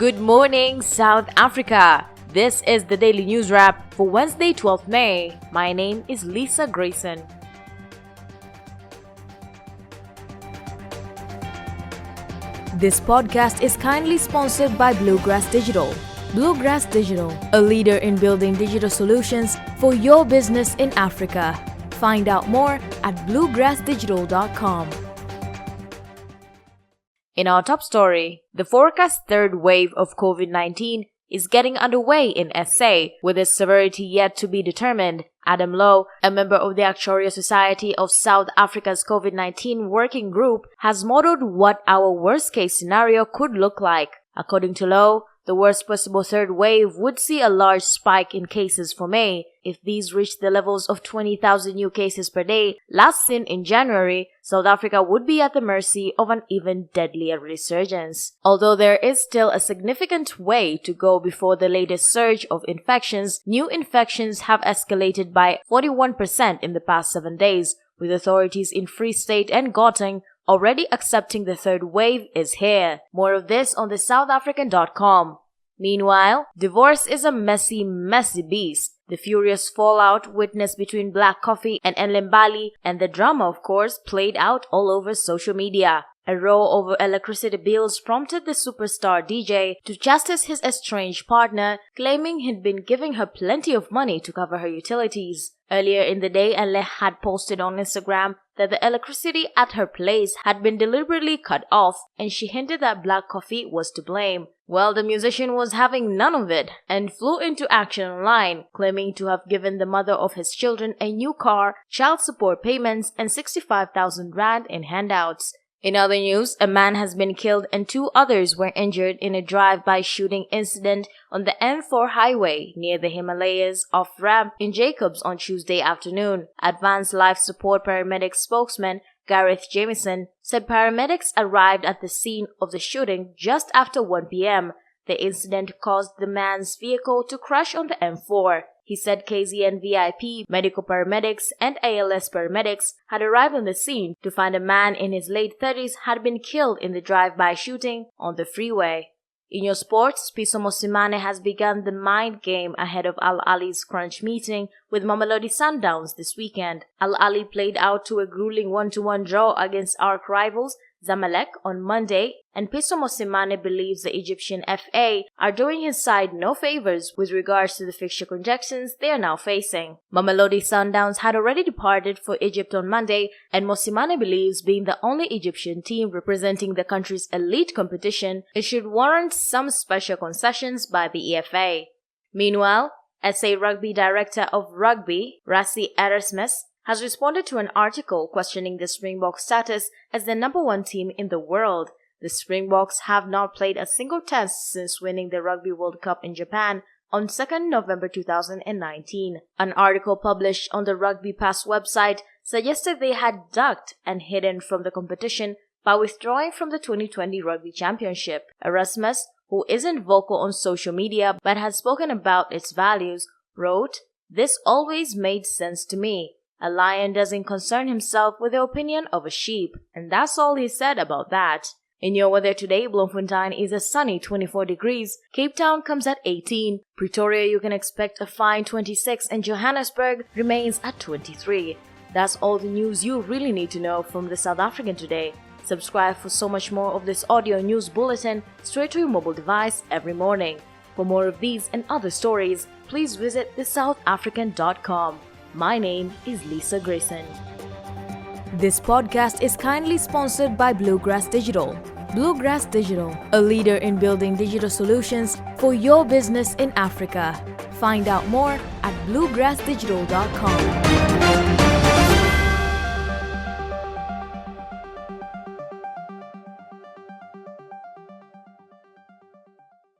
Good morning, South Africa. This is the Daily News Wrap for Wednesday, 12th May. My name is Lisa Grayson. This podcast is kindly sponsored by Bluegrass Digital. Bluegrass Digital, a leader in building digital solutions for your business in Africa. Find out more at bluegrassdigital.com. In our top story, the forecast third wave of Covid-19 is getting underway in SA, with its severity yet to be determined. Adam Lowe, a member of the Actuarial Society of South Africa's Covid-19 working group, has modeled what our worst-case scenario could look like. According to Lowe, the worst possible third wave would see a large spike in cases for May. If these reach the levels of 20,000 new cases per day last seen in January, South Africa would be at the mercy of an even deadlier resurgence. Although there is still a significant way to go before the latest surge of infections, new infections have escalated by 41% in the past 7 days, with authorities in Free State and Gauteng already accepting the third wave is here. More of this on the SouthAfrican.com. Meanwhile, divorce is a messy beast. The furious fallout witnessed between Black Coffee and Nlembali, and the drama, of course, played out all over social media. A row over electricity bills prompted the superstar DJ to chastise his estranged partner, claiming he'd been giving her plenty of money to cover her utilities. Earlier in the day, Nle had posted on Instagram that the electricity at her place had been deliberately cut off, and she hinted that Black Coffee was to blame. Well, the musician was having none of it and flew into action online, claiming to have given the mother of his children a new car, child support payments, and 65,000 rand in handouts. In other news, a man has been killed and 2 others were injured in a drive-by shooting incident on the N4 highway near the Himalayas off-ramp in Jacobs on Tuesday afternoon. Advanced Life Support Paramedic spokesman Gareth Jamieson said paramedics arrived at the scene of the shooting just after 1 p.m. The incident caused the man's vehicle to crash on the M4. He said KZN VIP, medical paramedics, and ALS paramedics had arrived on the scene to find a man in his late 30s had been killed in the drive-by shooting on the freeway. In your sports, Pitso Mosimane has begun the mind game ahead of Al Ahly's crunch meeting with Mamelodi Sundowns this weekend. Al Ahly played out to a grueling 1-1 draw against arch rivals Zamalek on Monday, and Pitso Mosimane believes the Egyptian FA are doing his side no favors with regards to the fixture congestions they are now facing. Mamelodi Sundowns had already departed for Egypt on Monday, and Mosimane believes being the only Egyptian team representing the country's elite competition, it should warrant some special concessions by the EFA. Meanwhile, SA Rugby Director of Rugby, Rassie Erasmus, has responded to an article questioning the Springboks' status as the number 1 team in the world. The Springboks have not played a single test since winning the Rugby World Cup in Japan on 2nd November 2019. An article published on the Rugby Pass website suggested they had ducked and hidden from the competition by withdrawing from the 2020 Rugby Championship. Erasmus, who isn't vocal on social media but has spoken about its values, wrote, "This always made sense to me. A lion doesn't concern himself with the opinion of a sheep." And that's all he said about that. In your weather today, Bloemfontein is a sunny 24 degrees, Cape Town comes at 18, Pretoria you can expect a fine 26, and Johannesburg remains at 23. That's all the news you really need to know from the South African today. Subscribe for so much more of this audio news bulletin straight to your mobile device every morning. For more of these and other stories, please visit theSouthAfrican.com. My name is Lisa Grayson. This podcast is kindly sponsored by Bluegrass Digital. Bluegrass Digital, a leader in building digital solutions for your business in Africa. Find out more at bluegrassdigital.com.